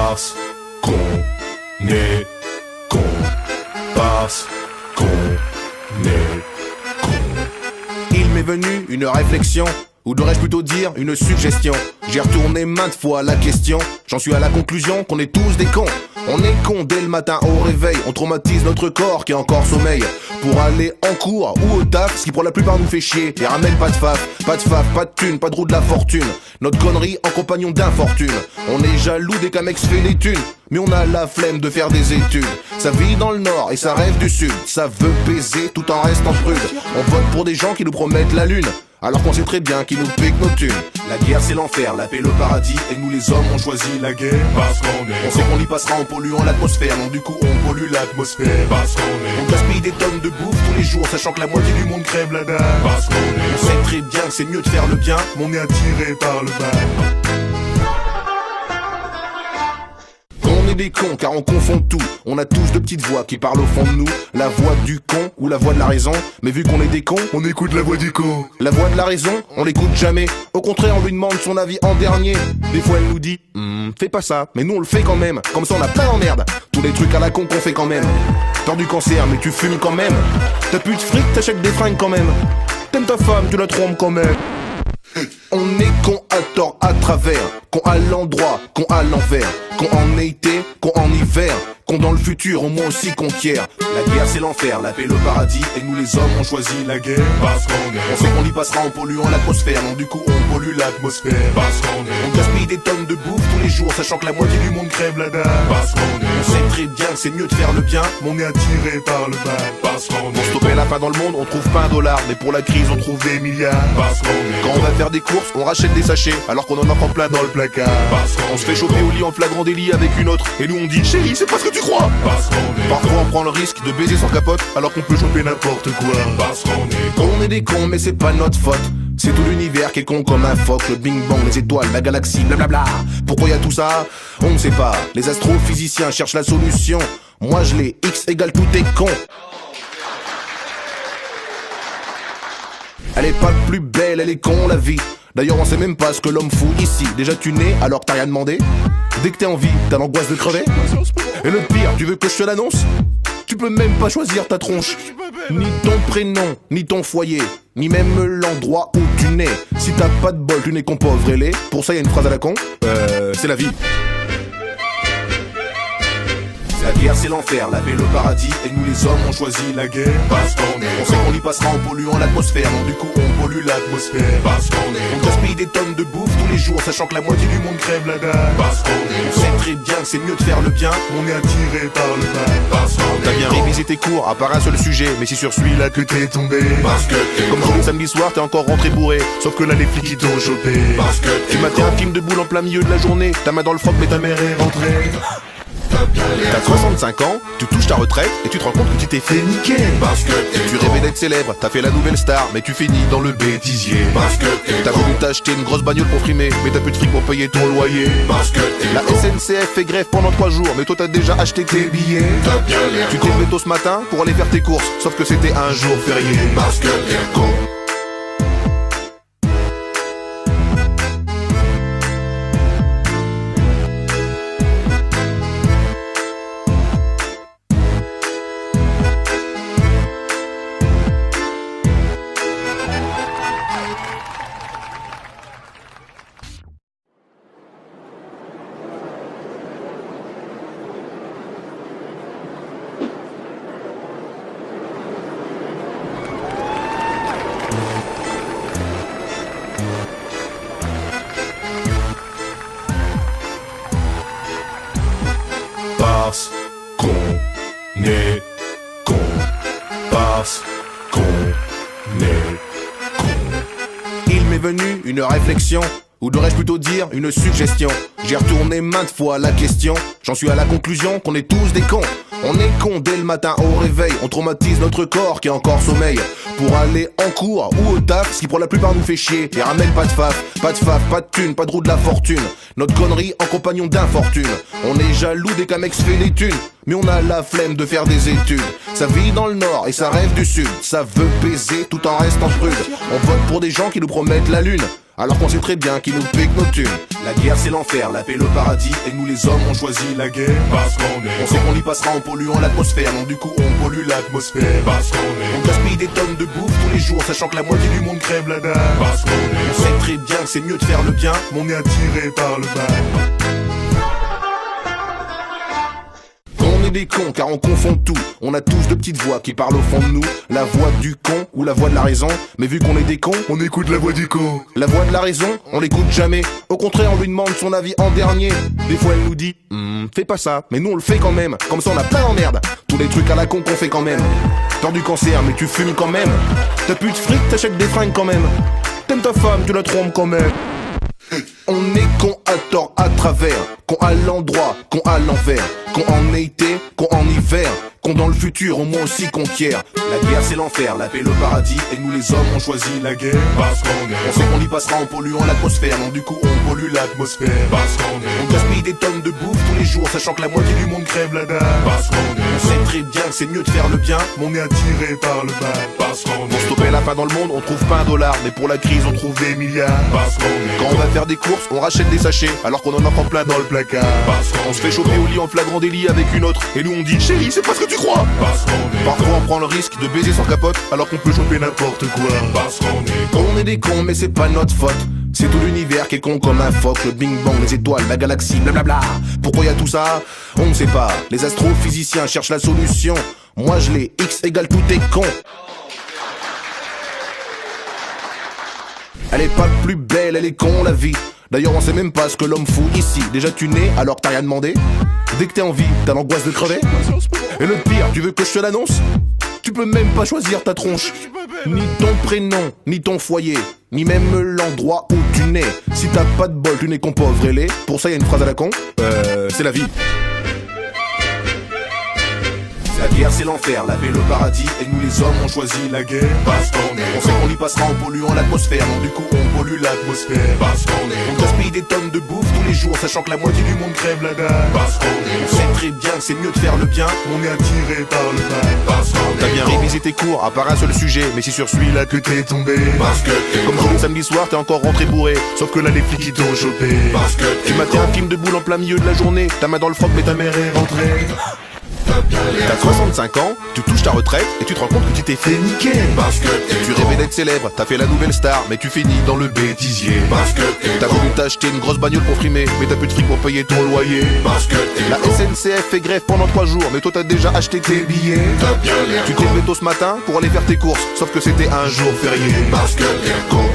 Parce qu'on est con. Parce qu'on est con. Il m'est venu une réflexion, ou devrais-je plutôt dire une suggestion. J'ai retourné maintes fois la question, j'en suis à la conclusion qu'on est tous des cons. On est cons dès le matin au réveil, on traumatise notre corps qui est encore sommeil. Pour aller en cours ou au taf, ce qui pour la plupart nous fait chier. Et ramène pas de faf, pas de thune, pas de roue de la fortune. Notre connerie en compagnon d'infortune. On est jaloux dès qu'un mec se fait des thunes, mais on a la flemme de faire des études. Ça vit dans le nord et ça rêve du sud. Ça veut baiser tout en restant prude. On vote pour des gens qui nous promettent la lune, alors qu'on sait très bien qu'ils nous piquent nos thunes. La guerre c'est l'enfer, la paix le paradis, et nous les hommes on choisit la guerre. Parce qu'on est On sait qu'on y passera en polluant l'atmosphère, donc du coup on pollue l'atmosphère. Parce qu'on est On gaspille des tonnes de bouffe tous les jours, sachant que la moitié du monde crève la dalle. Parce qu'on est On sait très bien que c'est mieux de faire le bien, mais on est attiré par le mal. On est des cons car on confond tout. On a tous de petites voix qui parlent au fond de nous. La voix du con ou la voix de la raison. Mais vu qu'on est des cons, on écoute la voix du con. la voix de la raison, on l'écoute jamais. Au contraire, on lui demande son avis en dernier. Des fois elle nous dit fais pas ça, mais nous on le fait quand même. Comme ça on a plein d'emmerdes. Tous les trucs à la con qu'on fait quand même. Peur du cancer, mais tu fumes quand même. T'as plus de fric, t'achètes des fringues quand même. T'aimes ta femme, tu la trompes quand même. On est con à tort à travers, con à l'endroit, con à l'envers, con en été, con en hiver, con dans le futur, au moins aussi conquiert. La guerre c'est l'enfer, la paix le paradis, et nous les hommes on choisit la guerre. Parce qu'on est On sait qu'on y passera en polluant l'atmosphère, donc du coup on pollue l'atmosphère. Parce qu'on est On gaspille des tonnes de bouffe tous les jours, sachant que la moitié du monde crève la dalle. Parce qu'on On est sait très bien que c'est mieux de faire le bien, mais on est attiré par le mal. Parce qu'on Pour est stopper la faim dans le monde, on trouve pas $1, mais pour la crise on trouve des milliards. Parce qu'on est Quand on va faire des courses, on rachète des sachets, alors qu'on en a encore plein dans le placard. Parce qu'on On se fait choper au lit en flagrant délit avec une autre, et nous on dit chérie, c'est pas ce que tu crois. Parce qu'on est Parfois on prend le risque de baiser sans capote, alors qu'on peut choper n'importe quoi. Parce qu'on est On est des cons, mais c'est pas notre faute. C'est tout l'univers qui est con comme un phoque. Le bing bang, les étoiles, la galaxie, blablabla. Pourquoi y a tout ça? On ne sait pas. Les astrophysiciens cherchent la solution. Moi je l'ai, X égale tout est con. Elle est pas plus belle, elle est con la vie. D'ailleurs on sait même pas ce que l'homme fout ici. Déjà tu nais alors que t'as rien demandé. Dès que t'es en vie, t'as l'angoisse de crever. Et le pire, tu veux que je te l'annonce? Tu peux même pas choisir ta tronche. Ni ton prénom, ni ton foyer, ni même l'endroit où tu nais. Si t'as pas de bol, tu n'es qu'un pauvre ailé. Pour ça y a une phrase à la con, c'est la vie. La guerre c'est l'enfer, la paix le paradis, et nous les hommes on choisit la guerre. Parce qu'on est On sait qu'on y passera en polluant l'atmosphère, donc du coup on pollue l'atmosphère. Parce qu'on est On gaspille des tonnes de bouffe tous les jours, sachant que la moitié du monde crève la dalle. Parce qu'on On est sait très bien que c'est mieux de faire le bien, mais on est attiré par le mal. Parce qu'on T'as est bien révisé tes cours, à part un seul sujet, mais c'est sur celui-là que t'es tombé. Parce que t'es Comme tous les samedis soirs, t'es encore rentré bourré, sauf que là les flics ils t'ont chopé. Parce que Tu matais un film de boule en plein milieu de la journée, ta main dans le froc mais ta mère est rentrée. T'as 65 ans, tu touches ta retraite et tu te rends compte que tu t'es fait niquer. Parce que Tu rêvais d'être célèbre, t'as fait la nouvelle star, mais tu finis dans le bêtisier. Parce que T'as voulu t'acheter une grosse bagnole pour frimer, mais t'as plus de fric pour payer ton loyer. Parce que La SNCF fait grève pendant 3 jours, mais toi t'as déjà acheté tes billets. t'as bien l'air Tu t'es levé tôt ce matin pour aller faire tes courses, sauf que c'était un jour férié. Parce que t'es con. Parce qu'on est con. Parce qu'on est con. Il m'est venu une réflexion, ou devrais-je plutôt dire une suggestion. J'ai retourné maintes fois la question, j'en suis à la conclusion qu'on est tous des cons. On est cons dès le matin au réveil, on traumatise notre corps qui est encore sommeil. Pour aller en cours ou au taf, ce qui pour la plupart nous fait chier. Et ramène pas de faf, pas de thune, pas de roue de la fortune. Notre connerie en compagnon d'infortune. On est jaloux dès qu'un mec se fait des thunes, mais on a la flemme de faire des études. Ça vit dans le nord et ça rêve du sud. Ça veut baiser tout en restant prude. On vote pour des gens qui nous promettent la lune, alors qu'on sait très bien qu'ils nous piquent nos thunes. La guerre c'est l'enfer, la paix le paradis, et nous les hommes on choisit la guerre. Parce qu'on est On sait qu'on y passera en polluant l'atmosphère, donc du coup on pollue l'atmosphère. Parce qu'on est On gaspille des tonnes de bouffe tous les jours, sachant que la moitié du monde crève la dalle. Parce qu'on On est sait très bien que c'est mieux de faire le bien, mais on est attiré par le mal. On est des cons car on confond tout. On a tous de petites voix qui parlent au fond de nous. La voix du con ou la voix de la raison. Mais vu qu'on est des cons, On écoute la voix du con. la voix de la raison, on l'écoute jamais. Au contraire, on lui demande son avis en dernier. Des fois, elle nous dit fais pas ça. Mais nous, on le fait quand même. Comme ça, on a plein d'emmerdes. Tous les trucs à la con qu'on fait quand même. Peur du cancer, mais tu fumes quand même. T'as plus de fric, t'achètes des fringues quand même. T'aimes ta femme, tu la trompes quand même. On est con à tort, à travers, con à l'endroit, con à l'envers, con en été, con en hiver, con dans le futur, au moins aussi conquiert. La guerre c'est l'enfer, la paix le paradis, et nous les hommes on choisit la guerre. Parce qu'on On est sait qu'on y passera en polluant l'atmosphère, donc du coup on pollue l'atmosphère. Parce qu'on On est gaspille des tonnes de bouffe tous les jours, sachant que la moitié du monde crève la dalle. Parce qu'on On est sait très bien que c'est mieux de faire le bien, mais on est attiré par le mal. Parce qu'on Pour est stopper la faim dans le monde, on trouve pas $1, mais pour la crise on trouve des milliards. Parce qu'on est Quand on va faire des courses, on rachète des sachets, alors qu'on en a encore plein dans le placard. Parce qu'on On se fait choper au lit en flagrant délit avec une autre, et nous on dit chérie, c'est pas ce que tu crois. Parce qu'on est Parfois on prend le risque de baiser sans capote, alors qu'on peut choper n'importe quoi. Parce qu'on est On est des cons, mais c'est pas notre faute. C'est tout l'univers qui est con comme un phoque. Le Bing Bang, les étoiles, la galaxie, blablabla. Pourquoi y a tout ça? On ne sait pas. Les astrophysiciens cherchent la solution. Moi je l'ai, X égale tout est con. Elle est pas plus belle, elle est con la vie. D'ailleurs on sait même pas ce que l'homme fout ici. Déjà tu nais alors que t'as rien demandé. Dès que t'es en vie, t'as l'angoisse de crever. Et le pire, tu veux que je te l'annonce? Tu peux même pas choisir ta tronche. Ni ton prénom, ni ton foyer, ni même l'endroit où tu nais. Si t'as pas de bol, tu n'es qu'un pauvre et laid. Pour ça y a une phrase à la con, c'est la vie. La guerre c'est l'enfer, la paix le paradis, et nous les hommes on choisit la guerre. Parce qu'on On est sait qu'on y passera en polluant l'atmosphère, donc du coup on pollue l'atmosphère. Parce qu'on On est gaspille des tonnes de bouffe tous les jours, sachant que la moitié du monde crève la dalle. Parce qu'on On est sait très bien que c'est mieux de faire le bien, on est attiré par le mal. Parce qu'on T'as est bien révisé tes cours, à part un seul sujet, mais c'est sur celui-là que t'es tombé. Parce que t'es Comme tous les samedis soirs, t'es encore rentré bourré, sauf que là les flics ils t'ont chopé. Parce que Tu matais un film de boule en plein milieu de la journée, ta main dans le froc mais ta mère est rentrée. T'as 65 ans, tu touches ta retraite et tu te rends compte que tu t'es fait niquer. Parce que Tu rêvais d'être célèbre, t'as fait la nouvelle star, mais tu finis dans le bêtisier. Parce que T'as voulu t'acheter une grosse bagnole pour frimer, mais t'as plus de fric pour payer ton loyer. Parce que La SNCF fait grève pendant 3 jours, mais toi t'as déjà acheté tes billets. t'as bien l'air Tu t'es levé tôt ce matin pour aller faire tes courses, sauf que c'était un jour férié. Parce que t'es con.